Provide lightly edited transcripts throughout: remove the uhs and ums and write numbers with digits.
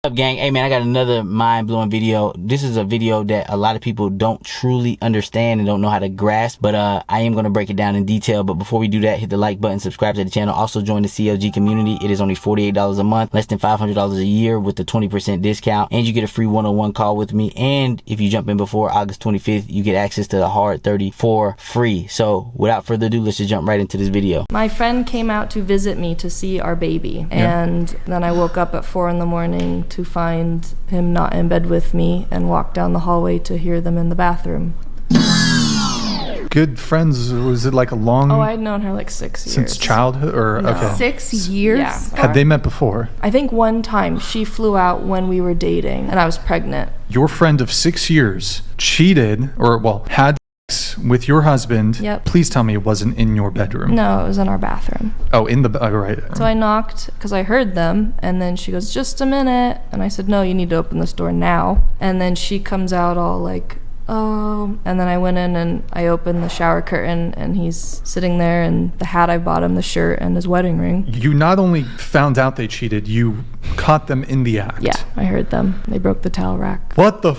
Up, gang? Hey man, I got another mind-blowing video. This is a video that a lot of people don't truly understand and don't know how to grasp, but I am going to break it down in detail. But before we do that, hit the like button, subscribe to the channel, also join the CLG community. It is only $48 a month, less than $500 a year with the 20% discount, and you get a free one-on-one call with me. And if you jump in before August 25th, you get access to the Hard 30 for free. So without further ado, let's just jump right into this video. My friend came out to visit me to see our baby, and then I woke up at 4 in the morning to find him not in bed with me and walk down the hallway to hear them in the bathroom. Good friends? Was it like a long... Oh, I'd known her like 6 years. Since childhood? Or No. okay. 6 years? Yeah. Had they met before? I think one time she flew out when we were dating and I was pregnant. Your friend of 6 years cheated, or well, had sex with your husband. Yep. Please tell me it wasn't in your bedroom. No, it was in our bathroom. Oh, in the... right. So I knocked because I heard them, and then she goes, "Just a minute." And I said, "No, you need to open this door now." And then she comes out all like, "Oh." And then I went in and I opened the shower curtain, and he's sitting there, and the hat I bought him, the shirt, and his wedding ring. You not only found out they cheated, you caught them in the act. Yeah, I heard them. They broke the towel rack. What the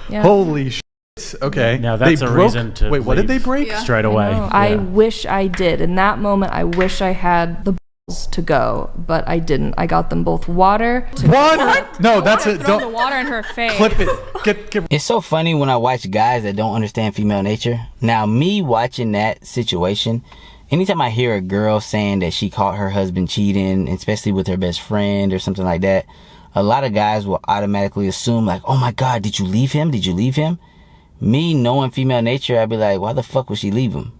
Yeah. Holy shit. Okay. Now that's They a broke- reason to Wait, what did they leave break? Yeah. straight away. I wish I did. In that moment, I wish I had the balls to go, but I didn't. I got them both water. Water? No, that's it. Throw the Don't water in her face. clip it. Get It's so funny when I watch guys that don't understand female nature. Now, me watching that situation, anytime I hear a girl saying that she caught her husband cheating, especially with her best friend or something like that, a lot of guys will automatically assume like, "Oh my God, did you leave him? Did you leave him?" Me knowing female nature, I'd be like, why the fuck would she leave him?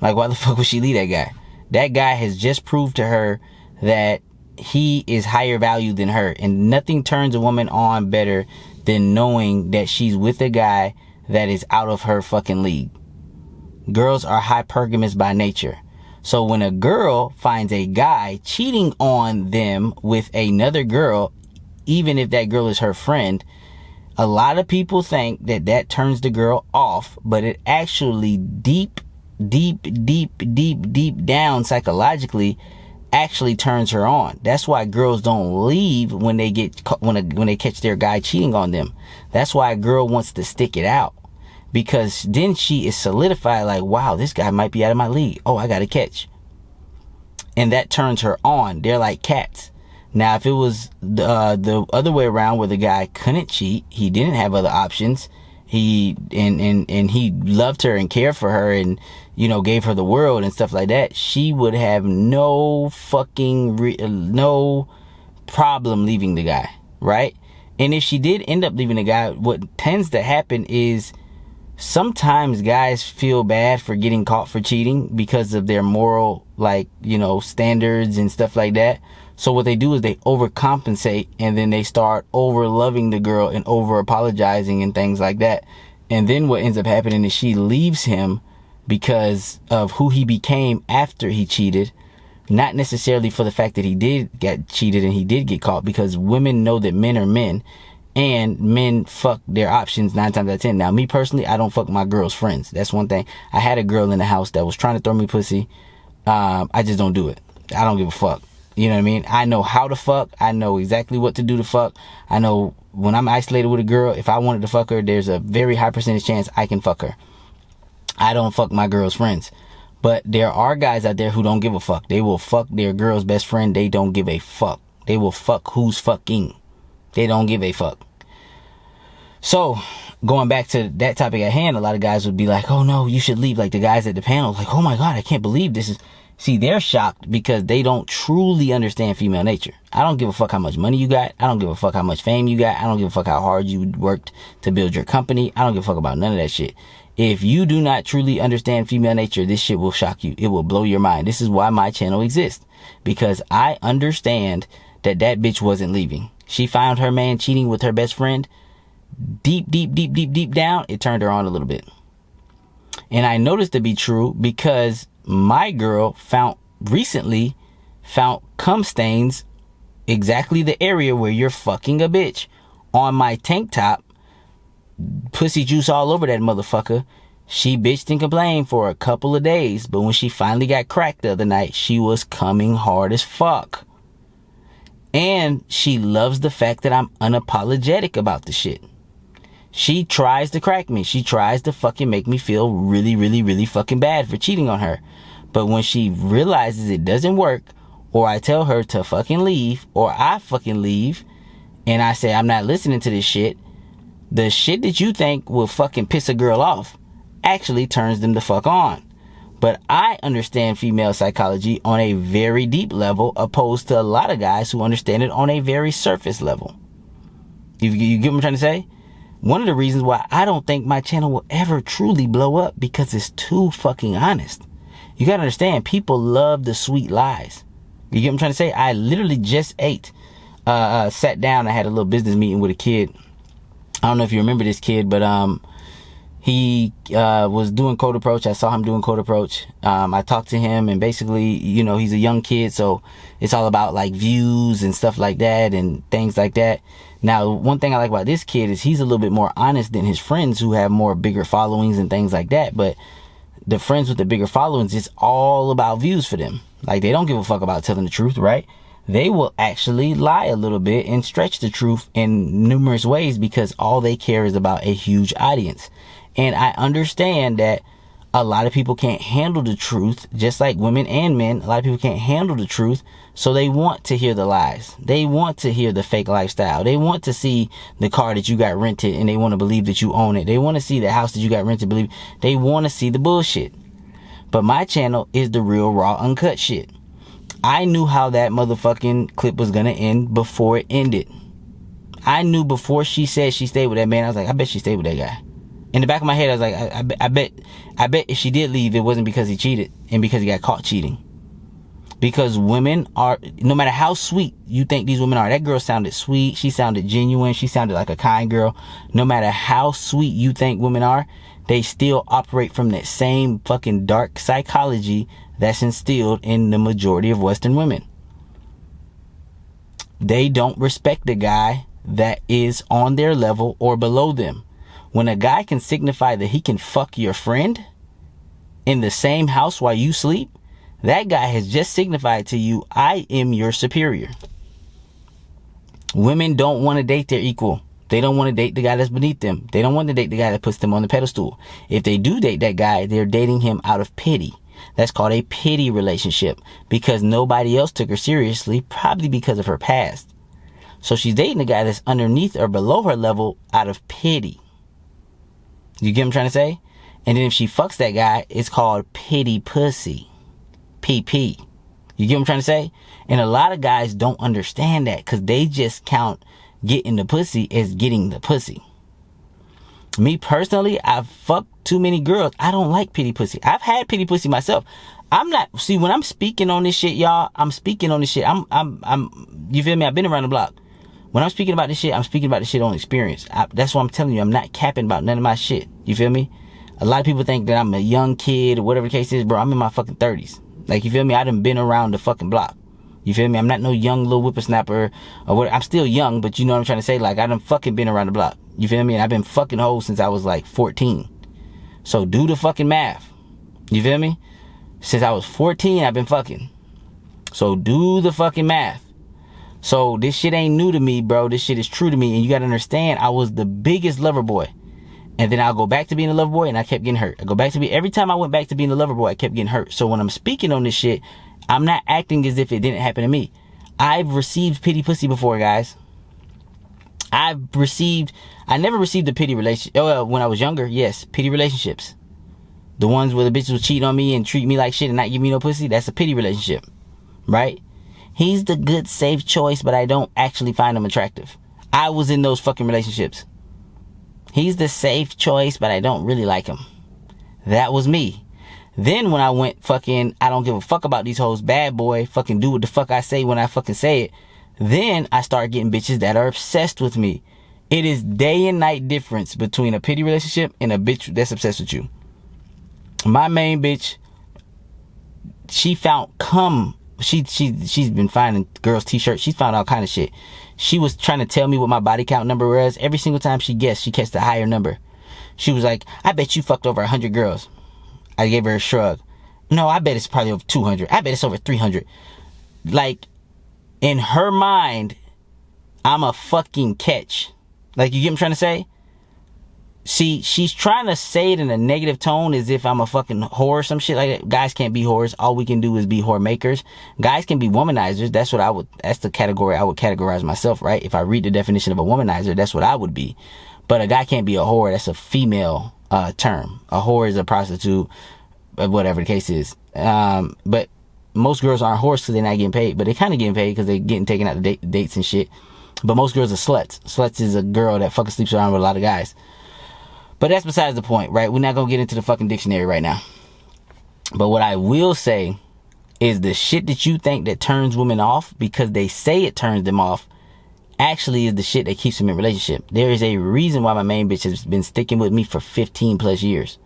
Like, why the fuck would she leave that guy? That guy has just proved to her that he is higher value than her. And nothing turns a woman on better than knowing that she's with a guy that is out of her fucking league. Girls are hypergamous by nature. So when a girl finds a guy cheating on them with another girl, even if that girl is her friend, a lot of people think that that turns the girl off, but it actually deep down psychologically actually turns her on. That's why girls don't leave when they get when they catch their guy cheating on them. That's why a girl wants to stick it out, because then she is solidified like, wow, this guy might be out of my league. Oh, I got to catch. And that turns her on. They're like cats. Now, if it was the other way around where the guy couldn't cheat, he didn't have other options, he loved her and cared for her and, you know, gave her the world and stuff like that, she would have no problem leaving the guy, right? And if she did end up leaving the guy, what tends to happen is sometimes guys feel bad for getting caught for cheating because of their moral, like, you know, standards and stuff like that. So what they do is they overcompensate, and then they start over loving the girl and over apologizing and things like that. And then what ends up happening is she leaves him because of who he became after he cheated, not necessarily for the fact that he did get cheated and he did get caught, because women know that men are men and men fuck their options 9 times out of 10. Now, me personally, I don't fuck my girl's friends. That's one thing. I had a girl in the house that was trying to throw me pussy. I just don't do it. I don't give a fuck. You know what I mean? I know how to fuck. I know exactly what to do to fuck. I know when I'm isolated with a girl, if I wanted to fuck her, there's a very high percentage chance I can fuck her. I don't fuck my girl's friends. But there are guys out there who don't give a fuck. They will fuck their girl's best friend. They don't give a fuck. They will fuck who's fucking. They don't give a fuck. So, going back to that topic at hand, a lot of guys would be like, "Oh no, you should leave." Like the guys at the panel, like, "Oh my God, I can't believe this is..." See, they're shocked because they don't truly understand female nature. I don't give a fuck how much money you got. I don't give a fuck how much fame you got. I don't give a fuck how hard you worked to build your company. I don't give a fuck about none of that shit. If you do not truly understand female nature, this shit will shock you. It will blow your mind. This is why my channel exists, because I understand that that bitch wasn't leaving. She found her man cheating with her best friend. Deep down, it turned her on a little bit. And I noticed to be true because my girl recently found cum stains, exactly the area where you're fucking a bitch, on my tank top. Pussy juice all over that motherfucker. She bitched and complained for a couple of days, but when she finally got cracked the other night, she was coming hard as fuck. And she loves the fact that I'm unapologetic about the shit. She tries to crack me. She tries to fucking make me feel really, really, really fucking bad for cheating on her. But when she realizes it doesn't work, or I tell her to fucking leave, or I fucking leave, and I say I'm not listening to this shit, the shit that you think will fucking piss a girl off actually turns them the fuck on. But I understand female psychology on a very deep level, opposed to a lot of guys who understand it on a very surface level. You get what I'm trying to say? One of the reasons why I don't think my channel will ever truly blow up, because it's too fucking honest. You gotta understand, people love the sweet lies. You get what I'm trying to say? I literally just sat down. I had a little business meeting with a kid. I don't know if you remember this kid, but he was doing code approach. I saw him doing code approach. I talked to him, and basically, you know, he's a young kid, so it's all about like views and stuff like that and things like that. Now, one thing I like about this kid is he's a little bit more honest than his friends who have more bigger followings and things like that. But the friends with the bigger followings, it's all about views for them. Like, they don't give a fuck about telling the truth, right? They will actually lie a little bit and stretch the truth in numerous ways, because all they care is about a huge audience. And I understand that a lot of people can't handle the truth, just like women and men. A lot of people can't handle the truth, so they want to hear the lies. They want to hear the fake lifestyle. They want to see the car that you got rented, and they want to believe that you own it. They want to see the house that you got rented, believe. They want to see the bullshit. But my channel is the real, raw, uncut shit. I knew how that motherfucking clip was gonna end before it ended. I knew before she said she stayed with that man. I was like, I bet she stayed with that guy. In the back of my head, I was like, I bet if she did leave, it wasn't because he cheated and because he got caught cheating. Because women are, no matter how sweet you think these women are, that girl sounded sweet. She sounded genuine. She sounded like a kind girl. No matter how sweet you think women are, they still operate from that same fucking dark psychology that's instilled in the majority of Western women. They don't respect the guy that is on their level or below them. When a guy can signify that he can fuck your friend in the same house while you sleep, that guy has just signified to you, I am your superior. Women don't want to date their equal. They don't want to date the guy that's beneath them. They don't want to date the guy that puts them on the pedestal. If they do date that guy, they're dating him out of pity. That's called a pity relationship, because nobody else took her seriously, probably because of her past. So she's dating a guy that's underneath or below her level out of pity. You get what I'm trying to say? And then if she fucks that guy, it's called pity pussy. PP. You get what I'm trying to say? And a lot of guys don't understand that, because they just count getting the pussy as getting the pussy. Me personally, I've fucked too many girls. I don't like pity pussy. I've had pity pussy myself. I'm not, see, when I'm speaking on this shit, y'all, I'm speaking on this shit. You feel me? I've been around the block. When I'm speaking about this shit, I'm speaking about this shit on experience. That's why I'm telling you, I'm not capping about none of my shit. You feel me? A lot of people think that I'm a young kid or whatever the case is, bro. I'm in my fucking 30s. Like, you feel me? I done been around the fucking block. You feel me? I'm not no young little whippersnapper or what. I'm still young, but you know what I'm trying to say? Like, I done fucking been around the block. You feel me? And I've been fucking hoes since I was like 14. So do the fucking math. You feel me? Since I was 14, I've been fucking. So do the fucking math. So this shit ain't new to me, bro. This shit is true to me. And you gotta understand, I was the biggest lover boy. And then I'll go back to being a lover boy, and I kept getting hurt. I go back to be, every time I went back to being a lover boy, I kept getting hurt. So when I'm speaking on this shit, I'm not acting as if it didn't happen to me. I've received pity pussy before, guys. I never received a pity relationship. Oh, well, when I was younger, yes, pity relationships. The ones where the bitches would cheat on me and treat me like shit and not give me no pussy, that's a pity relationship, right? He's the good, safe choice, but I don't actually find him attractive. I was in those fucking relationships. He's the safe choice, but I don't really like him. That was me. Then when I went fucking, I don't give a fuck about these hoes, bad boy, fucking do what the fuck I say when I fucking say it. Then I start getting bitches that are obsessed with me. It is day and night difference between a pity relationship and a bitch that's obsessed with you. My main bitch, she found cum. She's been finding girls' t-shirts. She's found all kind of shit. She was trying to tell me what my body count number was. Every single time she guessed, she guessed a higher number. She was like, I bet you fucked over 100 girls. I gave her a shrug. No, I bet it's probably over 200. I bet it's over 300. Like, in her mind, I'm a fucking catch. Like, you get what I'm trying to say? See, she's trying to say it in a negative tone as if I'm a fucking whore or some shit like that. Guys can't be whores. All we can do is be whore makers. Guys can be womanizers. That's the category I would categorize myself, right? If I read the definition of a womanizer, that's what I would be. But a guy can't be a whore. That's a female term. A whore is a prostitute, whatever the case is. But most girls aren't whores because they're not getting paid. But they kind of getting paid because they're getting taken out to dates and shit. But most girls are sluts. Sluts is a girl that fucking sleeps around with a lot of guys. But that's besides the point, right? We're not going to get into the fucking dictionary right now. But what I will say is the shit that you think that turns women off because they say it turns them off actually is the shit that keeps them in a relationship. There is a reason why my main bitch has been sticking with me for 15 plus years.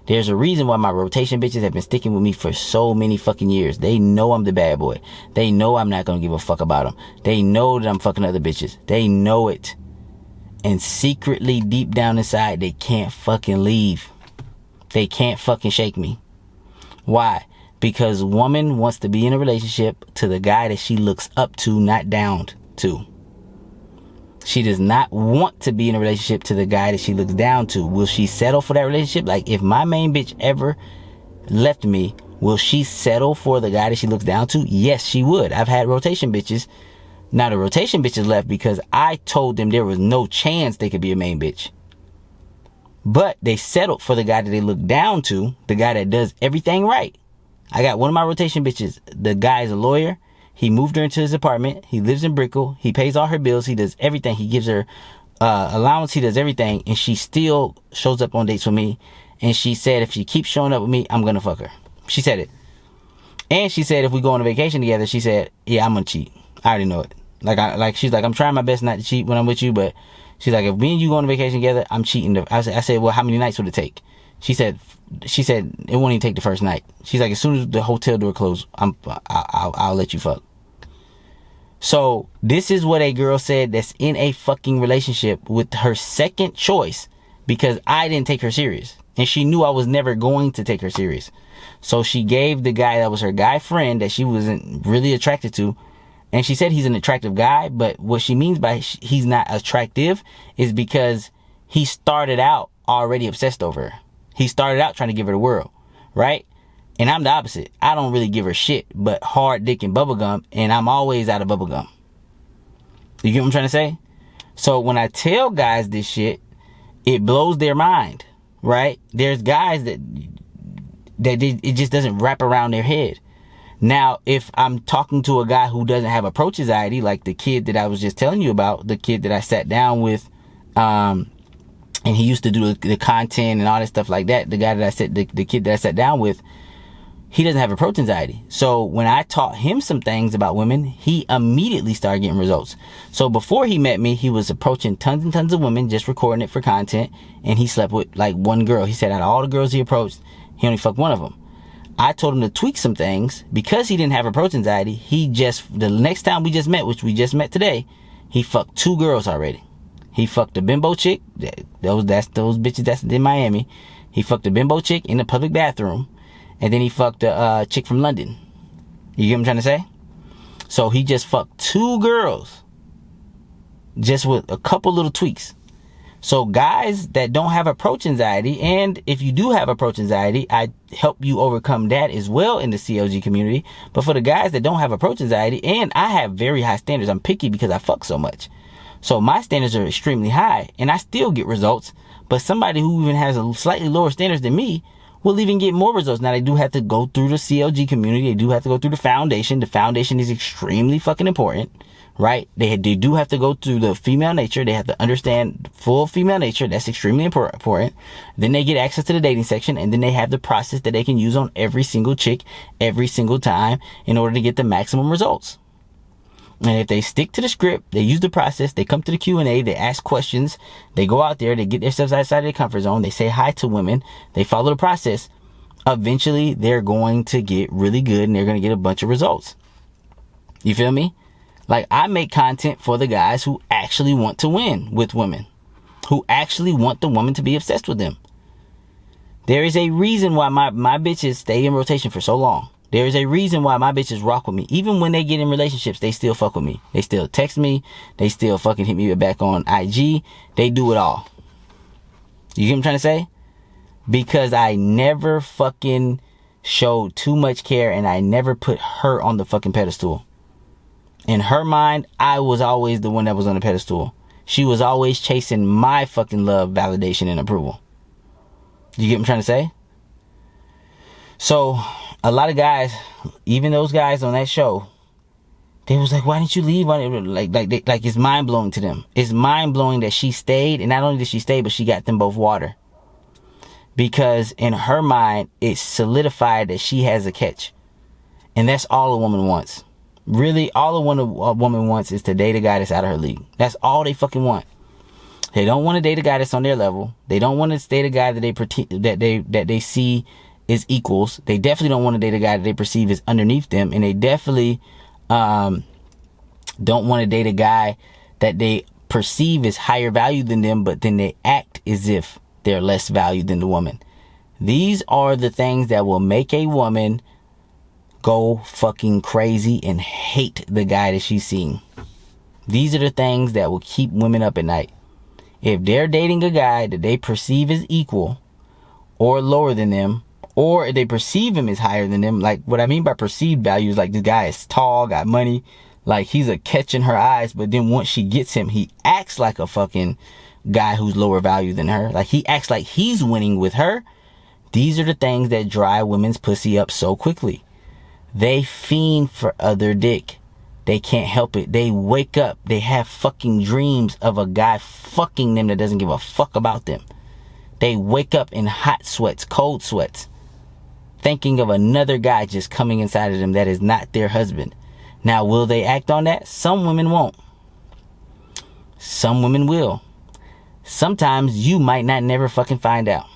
There's a reason why my rotation bitches have been sticking with me for so many fucking years. They know I'm the bad boy. They know I'm not going to give a fuck about them. They know that I'm fucking other bitches. They know it. And secretly, deep down inside, they can't fucking leave. They can't fucking shake me. Why? Because woman wants to be in a relationship to the guy that she looks up to, not down to. She does not want to be in a relationship to the guy that she looks down to. Will she settle for that relationship? Like, if my main bitch ever left me, will she settle for the guy that she looks down to? Yes, she would. I've had rotation bitches. Now, the rotation bitches left because I told them there was no chance they could be a main bitch. But they settled for the guy that they look down to, the guy that does everything right. I got one of my rotation bitches. The guy is a lawyer. He moved her into his apartment. He lives in Brickell. He pays all her bills. He does everything. He gives her allowance. He does everything. And she still shows up on dates with me. And she said if she keeps showing up with me, I'm going to fuck her. She said it. And she said if we go on a vacation together, she said, yeah, I'm going to cheat. I already know it. She's like, I'm trying my best not to cheat when I'm with you, but she's like, if me and you go on a vacation together, I'm cheating. I said, well, how many nights would it take? She said it won't even take the first night. She's like, as soon as the hotel door closes, I'll let you fuck. So this is what a girl said that's in a fucking relationship with her second choice because I didn't take her serious. And she knew I was never going to take her serious. So she gave the guy that was her guy friend that she wasn't really attracted to. And she said he's an attractive guy, but what she means by he's not attractive is because he started out already obsessed over her. He started out trying to give her the world, right? And I'm the opposite. I don't really give her shit, but hard dick and bubblegum, and I'm always out of bubblegum. You get what I'm trying to say? So when I tell guys this shit, it blows their mind, right? There's guys that it just doesn't wrap around their head. Now, if I'm talking to a guy who doesn't have approach anxiety, like the kid that I was just telling you about, the kid that I sat down with, and he used to do the content and all that stuff like that, the guy that I said, the kid that I sat down with, he doesn't have approach anxiety. So when I taught him some things about women, he immediately started getting results. So before he met me, he was approaching tons and tons of women, just recording it for content, and he slept with like one girl. He said out of all the girls he approached, he only fucked one of them. I told him to tweak some things because he didn't have approach anxiety. The next time we just met, which we just met today, he fucked 2 girls already. He fucked a bimbo chick. Those bitches that's in Miami. He fucked a bimbo chick in the public bathroom. And then he fucked a chick from London. You get what I'm trying to say? So he just fucked 2 girls. Just with a couple little tweaks. So guys that don't have approach anxiety, and if you do have approach anxiety, I help you overcome that as well in the CLG community. But for the guys that don't have approach anxiety, and I have very high standards, I'm picky because I fuck so much. So my standards are extremely high, and I still get results. But somebody who even has a slightly lower standards than me will even get more results. Now, they do have to go through the CLG community. They do have to go through the foundation. The foundation is extremely fucking important, right? They do have to go through the female nature. They have to understand full female nature. That's extremely important. Then they get access to the dating section, and then they have the process that they can use on every single chick every single time in order to get the maximum results. And if they stick to the script, they use the process, they come to the Q&A, they ask questions, they go out there, they get themselves outside of their comfort zone, they say hi to women, they follow the process, eventually they're going to get really good and they're going to get a bunch of results. You feel me? Like, I make content for the guys who actually want to win with women, who actually want the woman to be obsessed with them. There is a reason why my bitches stay in rotation for so long. There is a reason why my bitches rock with me. Even when they get in relationships, they still fuck with me. They still text me. They still fucking hit me back on IG. They do it all. You get what I'm trying to say? Because I never fucking showed too much care, and I never put her on the fucking pedestal. In her mind, I was always the one that was on the pedestal. She was always chasing my fucking love, validation, and approval. You get what I'm trying to say? So, a lot of guys, even those guys on that show, they was like, why didn't you leave on it? Like it's mind-blowing to them. It's mind-blowing that she stayed, and not only did she stay, but she got them both water. Because in her mind, it solidified that she has a catch. And that's all a woman wants. Really, all a woman wants is to date a guy that's out of her league. That's all they fucking want. They don't want to date a guy that's on their level. They don't want to date a guy that they see as equals. They definitely don't want to date a guy that they perceive as underneath them. And they definitely don't want to date a guy that they perceive as higher value than them, but then they act as if they're less valued than the woman. These are the things that will make a woman go fucking crazy and hate the guy that she's seeing. These are the things that will keep women up at night. If they're dating a guy that they perceive as equal or lower than them, or they perceive him as higher than them, like what I mean by perceived value is like this guy is tall, got money, like he's a catch in her eyes, but then once she gets him, he acts like a fucking guy who's lower value than her. Like he acts like he's winning with her. These are the things that dry women's pussy up so quickly. They fiend for other dick. They can't help it. They wake up. They have fucking dreams of a guy fucking them that doesn't give a fuck about them. They wake up in hot sweats, cold sweats, thinking of another guy just coming inside of them that is not their husband. Now, will they act on that? Some women won't. Some women will. Sometimes you might not never fucking find out.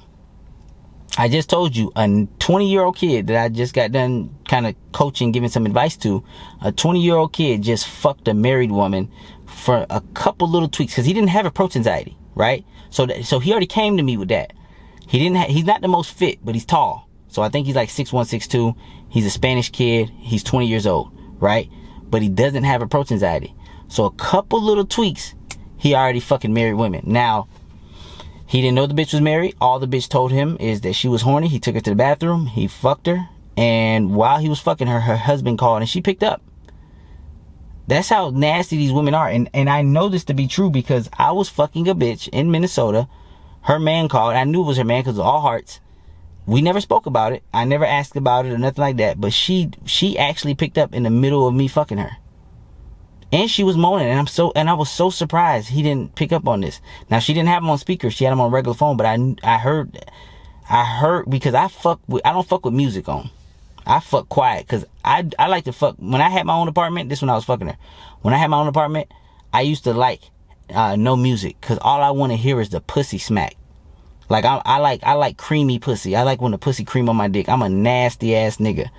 I just told you, a 20-year-old kid that I just got done kind of coaching, giving some advice to, a 20-year-old kid just fucked a married woman for a couple little tweaks because he didn't have approach anxiety, right? So he already came to me with that. He's not the most fit, but he's tall. So I think he's like 6'1", 6'2". He's a Spanish kid. He's 20 years old, right? But he doesn't have approach anxiety. So a couple little tweaks, he already fucking married women. Now, he didn't know the bitch was married. All the bitch told him is that she was horny. He took her to the bathroom. He fucked her. And while he was fucking her, her husband called and she picked up. That's how nasty these women are. And I know this to be true because I was fucking a bitch in Minnesota. Her man called. I knew it was her man because of all hearts. We never spoke about it. I never asked about it or nothing like that. But she actually picked up in the middle of me fucking her. And she was moaning, and I was so surprised he didn't pick up on this. Now, she didn't have him on speaker. She had him on regular phone, but I heard because I don't fuck with music on. I fuck quiet because I like to fuck. When I had my own apartment, this when I was fucking her. When I had my own apartment, I used to like no music because all I want to hear is the pussy smack. Like I like creamy pussy. I like when the pussy cream on my dick. I'm a nasty ass nigga.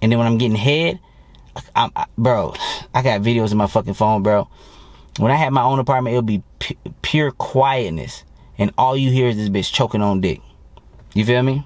And then when I'm getting head, bro, I got videos in my fucking phone, bro. When I had my own apartment, it'll be pure quietness, and all you hear is this bitch choking on dick. You feel me?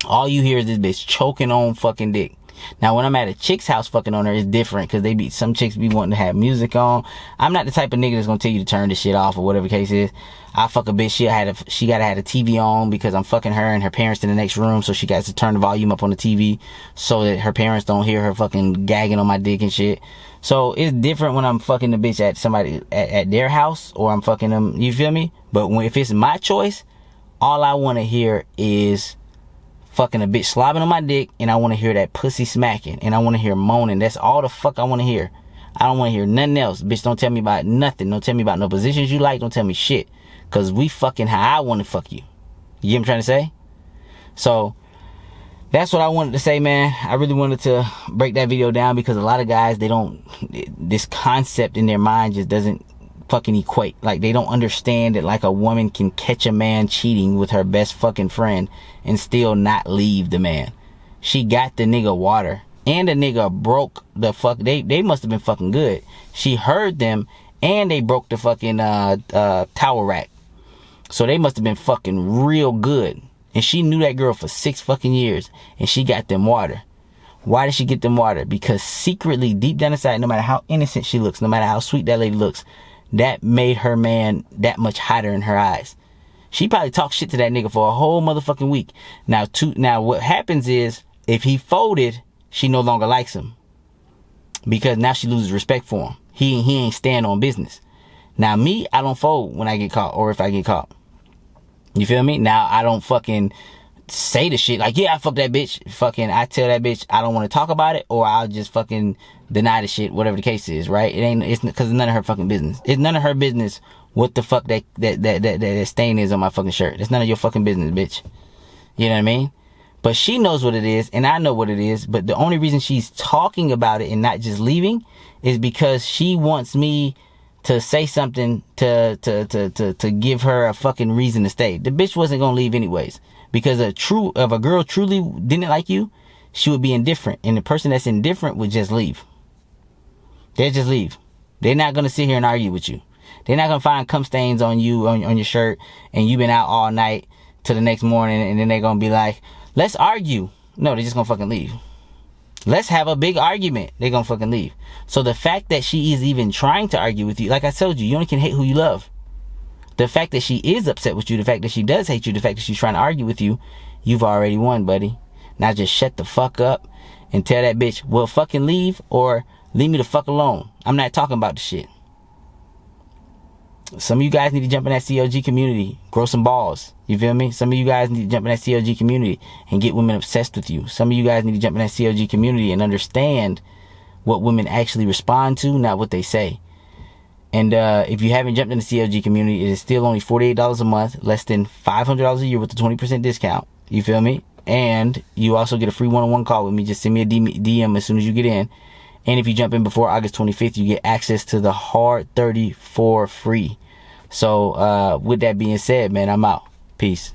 All you hear is this bitch choking on fucking dick. Now, when I'm at a chick's house fucking on her, it's different because some chicks be wanting to have music on. I'm not the type of nigga that's gonna tell you to turn this shit off or whatever the case is. I fuck a bitch. She gotta have a TV on because I'm fucking her and her parents in the next room, so she got to turn the volume up on the TV so that her parents don't hear her fucking gagging on my dick and shit. So it's different when I'm fucking the bitch at somebody at their house or I'm fucking them. You feel me? But if it's my choice, all I want to hear is fucking a bitch slobbing on my dick, and I want to hear that pussy smacking, and I want to hear moaning. That's all the fuck I want to hear. I don't want to hear nothing else. Bitch, don't tell me about nothing. Don't tell me about no positions you like. Don't tell me shit. Because we fucking how I want to fuck you. You get what I'm trying to say? So, that's what I wanted to say, man. I really wanted to break that video down because a lot of guys, this concept in their mind just doesn't fucking equate. Like, they don't understand that, like, a woman can catch a man cheating with her best fucking friend and still not leave the man. She got the nigga water, and the nigga broke the fuck. They must have been fucking good. She heard them, and they broke the fucking towel rack. So they must have been fucking real good. And she knew that girl for 6 fucking years, and she got them water. Why did she get them water? Because secretly, deep down inside, no matter how innocent she looks, no matter how sweet that lady looks, that made her man that much hotter in her eyes. She probably talked shit to that nigga for a whole motherfucking week. Now what happens is, if he folded, she no longer likes him. Because now she loses respect for him. He ain't stand on business. Now me, I don't fold when I get caught, or if I get caught. You feel me? Now I don't fucking say the shit like, yeah, I fuck that bitch. Fucking, I tell that bitch I don't want to talk about it, or I'll just fucking deny the shit, whatever the case is, right? It's because it's none of her fucking business. It's none of her business what the fuck that stain is on my fucking shirt. It's none of your fucking business, bitch. You know what I mean? But she knows what it is, and I know what it is. But the only reason she's talking about it and not just leaving is because she wants me to say something to give her a fucking reason to stay. The bitch wasn't gonna leave anyways. Because if a girl truly didn't like you, she would be indifferent. And the person that's indifferent would just leave. They'll just leave. They're not gonna sit here and argue with you. They're not gonna find cum stains on you, on your shirt, and you've been out all night till the next morning, and then they're gonna be like, let's argue. No, they're just gonna fucking leave. Let's have a big argument. They're gonna fucking leave. So the fact that she is even trying to argue with you, like I told you, you only can hate who you love. The fact that she is upset with you, the fact that she does hate you, the fact that she's trying to argue with you, you've already won, buddy. Now just shut the fuck up and tell that bitch, well, fucking leave, or leave me the fuck alone. I'm not talking about the shit. Some of you guys need to jump in that CLG community, grow some balls. You feel me? Some of you guys need to jump in that CLG community and get women obsessed with you. Some of you guys need to jump in that CLG community and understand what women actually respond to, not what they say. And if you haven't jumped in the CLG community, it is still only $48 a month, less than $500 a year with a 20% discount. You feel me? And you also get a free one-on-one call with me. Just send me a DM as soon as you get in. And if you jump in before August 25th, you get access to the Hard 30 for free. So with that being said, man, I'm out. Peace.